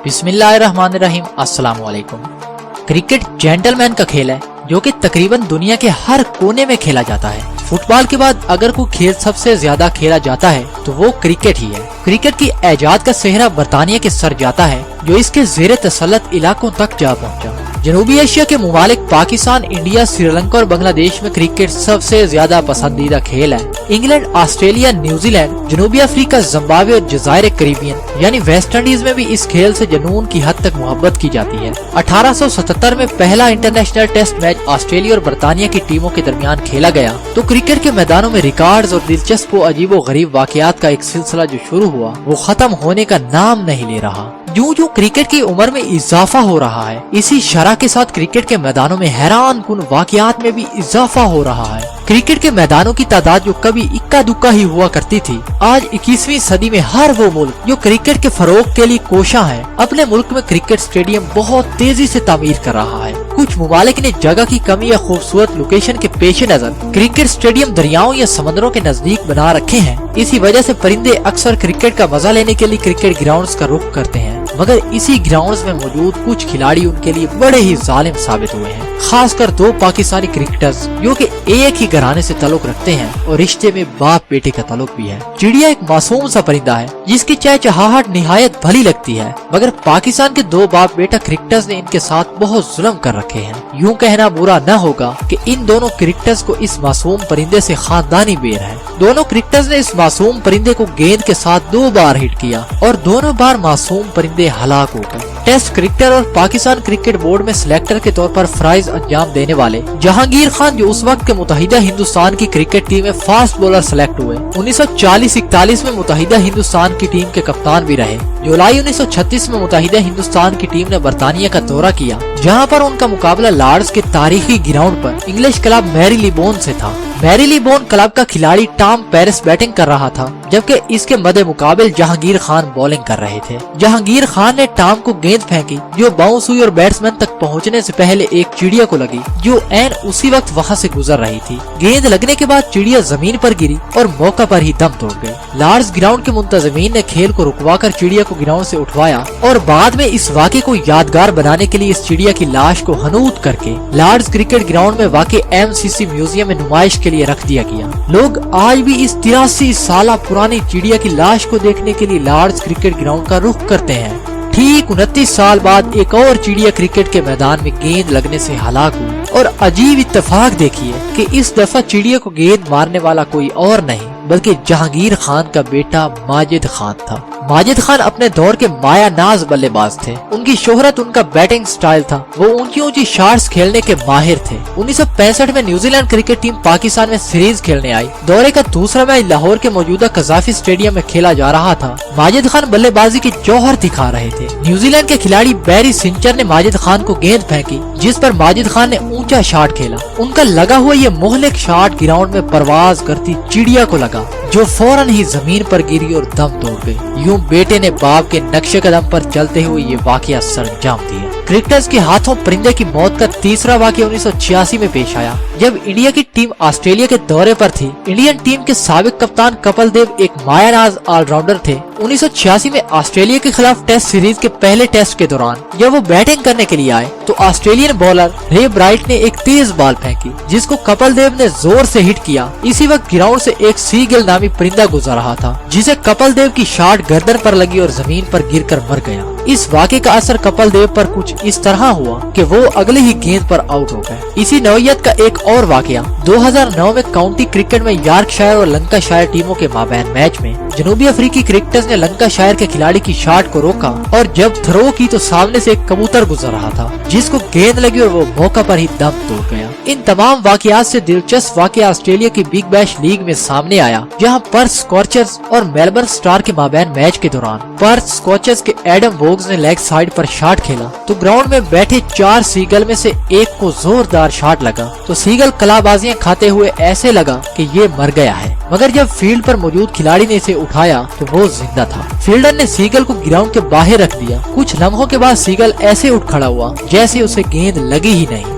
بسم اللہ الرحمن الرحیم۔ السلام علیکم۔ کرکٹ جینٹلمین کا کھیل ہے جو کہ تقریباً دنیا کے ہر کونے میں کھیلا جاتا ہے۔ فٹ بال کے بعد اگر کوئی کھیل سب سے زیادہ کھیلا جاتا ہے تو وہ کرکٹ ہی ہے۔ کرکٹ کی ایجاد کا سہرا برطانیہ کے سر جاتا ہے جو اس کے زیر تسلط علاقوں تک جا پہنچا۔ جنوبی ایشیا کے ممالک پاکستان، انڈیا، سری لنکا اور بنگلہ دیش میں کرکٹ سب سے زیادہ پسندیدہ کھیل ہے۔ انگلینڈ، آسٹریلیا، نیوزی لینڈ، جنوبی افریقہ، زمبابوے اور جزائر کریبین یعنی ویسٹ انڈیز میں بھی اس کھیل سے جنون کی حد تک محبت کی جاتی ہے۔ 1877 میں پہلا انٹرنیشنل ٹیسٹ میچ آسٹریلیا اور برطانیہ کی ٹیموں کے درمیان کھیلا گیا تو کرکٹ کے میدانوں میں ریکارڈز اور دلچسپ و عجیب و غریب واقعات کا ایک سلسلہ جو شروع ہوا وہ ختم ہونے کا نام نہیں لے رہا۔ جو کرکٹ کی عمر میں اضافہ ہو رہا ہے، اسی شرح کے ساتھ کرکٹ کے میدانوں میں حیران کن واقعات میں بھی اضافہ ہو رہا ہے۔ کرکٹ کے میدانوں کی تعداد جو کبھی اکا دکا ہی ہوا کرتی تھی، آج 21ویں صدی میں ہر وہ ملک جو کرکٹ کے فروغ کے لیے کوشاں ہے اپنے ملک میں کرکٹ سٹیڈیم بہت تیزی سے تعمیر کر رہا ہے۔ کچھ ممالک نے جگہ کی کمی یا خوبصورت لوکیشن کے پیش نظر کرکٹ سٹیڈیم دریاؤں یا سمندروں کے نزدیک بنا رکھے ہیں۔ اسی وجہ سے پرندے اکثر کرکٹ کا مزہ لینے کے لیے کرکٹ گراؤنڈز کا رخ کرتے ہیں، مگر اسی گراؤنڈز میں موجود کچھ کھلاڑی ان کے لیے بڑے ہی ظالم ثابت ہوئے ہیں، خاص کر دو پاکستانی کرکٹرز جو کہ ایک ہی گھرانے سے تعلق رکھتے ہیں اور رشتے میں باپ بیٹے کا تعلق بھی ہے۔ چڑیا ایک معصوم سا پرندہ ہے جس کی چہچہاہٹ نہایت بھلی لگتی ہے، مگر پاکستان کے دو باپ بیٹا کرکٹرز نے ان کے ساتھ بہت ظلم کر رکھے ہیں۔ یوں کہنا برا نہ ہوگا کہ ان دونوں کرکٹرز کو اس معصوم پرندے سے خاندانی بیر ہے۔ دونوں کرکٹرز نے اس معصوم پرندے کو گیند کے ساتھ 2 بار ہٹ کیا اور دونوں بار معصوم پرندے ہلاک ہو گئے۔ ٹیسٹ کرکٹر اور پاکستان کرکٹ بورڈ میں سلیکٹر کے طور پر فرائض انجام دینے والے جہانگیر خان جو اس وقت کے متحدہ ہندوستان کی کرکٹ ٹیم میں فاسٹ بولر سلیکٹ ہوئے، 1940-41 میں متحدہ ہندوستان کی ٹیم کے کپتان بھی رہے۔ جولائی 1936 میں متحدہ ہندوستان کی ٹیم نے برطانیہ کا دورہ کیا جہاں پر ان کا مقابلہ لارڈز کے تاریخی گراؤنڈ پر انگلش کلب میری لی بون سے تھا۔ میری لی بون کلب کا کھلاڑی ٹام پیرس بیٹنگ کر رہا تھا جبکہ اس کے مد مقابل جہانگیر خان بولنگ کر رہے تھے۔ جہانگیر خان نے ٹام کو گیند پھینکی جو باؤنس ہوئی اور بیٹسمین تک پہنچنے سے پہلے ایک چڑیا کو لگی جو عین اسی وقت وہاں سے گزر رہی تھی۔ گیند لگنے کے بعد چڑیا زمین پر گری اور موقع پر ہی دم توڑ گئی۔ لارڈز گراؤنڈ کے منتظمین نے کھیل کو رکوا کر چڑیا کو گراؤنڈ سے اٹھوایا اور بعد میں اس واقعے کو یادگار بنانے کے لیے اس چڑیا کی لاش کو ہنوت کر کے لارڈز کرکٹ گراؤنڈ میں واقع MCC میوزیم میں نمائش کے لیے رکھ دیا گیا۔ لوگ آج بھی اس 83 سالہ پرانی چڑیا کی لاش کو دیکھنے کے لیے لارڈز کرکٹ گراؤنڈ کا رخ کرتے ہیں۔ ٹھیک 29 سال بعد ایک اور چڑیا کرکٹ کے میدان میں گیند لگنے سے ہلاک ہوئی اور عجیب اتفاق دیکھیے کہ اس دفعہ چڑیا کو گیند مارنے والا کوئی اور نہیں بلکہ جہانگیر خان کا بیٹا ماجد خان تھا۔ ماجد خان اپنے دور کے مایا ناز بلے باز تھے۔ ان کی شہرت ان کا بیٹنگ سٹائل تھا، وہ اونچی اونچی شاٹس کھیلنے کے ماہر تھے۔ 1965 میں New Zealand cricket team Pakistan میں سیریز کھیلنے آئی۔ دورے کا دوسرا میچ لاہور کے موجودہ قذافی اسٹیڈیم میں کھیلا جا رہا تھا۔ ماجد خان بلے بازی کی جوہر دکھا رہے تھے۔ نیوزی لینڈ کے کھلاڑی بیری سنچر نے ماجد خان کو گیند پھینکی جس پر ماجد خان نے اونچا شاٹ کھیلا۔ ان کا لگا ہوا یہ مہلک شاٹ گراؤنڈ میں پرواز کرتی چڑیا کو لگا جو فوراً ہی زمین پر گری اور دم توڑ گئی۔ یوں بیٹے نے باپ کے نقش قدم پر چلتے ہوئے یہ واقعہ سر انجام دیا۔ کرکٹرز کے ہاتھوں پرندے کی موت کا تیسرا واقعہ 1986 میں پیش آیا جب انڈیا کی ٹیم آسٹریلیا کے دورے پر تھی۔ انڈین ٹیم کے سابق کپتان کپل دیو ایک مایا ناز آل راؤنڈر تھے۔ 1986 میں آسٹریلیا کے خلاف ٹیسٹ سیریز کے پہلے ٹیسٹ کے دوران جب وہ بیٹنگ کرنے کے لیے آئے تو آسٹریلین بولر رے برائٹ نے ایک تیز بال پھینکی جس کو کپل دیو نے زور سے ہٹ کیا۔ اسی وقت گراؤنڈ سے ایک سیگل نامی پرندہ گزر رہا تھا جسے کپل دیو کی شاٹ گردن پر لگی اور زمین پر گر کر مر گیا۔ اس واقعے کا اثر کپل دیو پر کچھ اس طرح ہوا کہ وہ اگلے ہی گیند پر آؤٹ ہو گئے۔ اسی نوعیت کا ایک اور واقعہ 2009 میں کاؤنٹی کرکٹ میں یارک شائر اور لنکا شائر ٹیموں کے مابین میچ میں جنوبی افریقی کرکٹرز نے لنکا شائر کے کھلاڑی کی شاٹ کو روکا اور جب تھرو کی تو سامنے سے ایک کبوتر گزر رہا تھا جس کو گیند لگی اور وہ موقع پر ہی دم توڑ گیا۔ ان تمام واقعات سے دلچسپ واقعہ آسٹریلیا کی بگ بیش لیگ میں سامنے آیا جہاں پرتھ اسکارچرز اور میلبرن اسٹار کے مابین میچ کے دوران پرتھ اسکارچرز کے ایڈم ووگز نے لیگ سائیڈ پر شاٹ کھیلا تو گراؤنڈ میں بیٹھے 4 سیگل میں سے ایک کو زوردار شاٹ لگا تو سیگل کلا بازیاں کھاتے ہوئے ایسے لگا کہ یہ مر گیا ہے، مگر جب فیلڈ پر موجود کھلاڑی نے اسے اٹھایا تو وہ زندہ تھا۔ فیلڈر نے سیگل کو گراؤنڈ کے باہر رکھ دیا۔ کچھ لمحوں کے بعد سیگل ایسے اٹھ کھڑا ہوا جیسے اسے گیند لگی ہی نہیں۔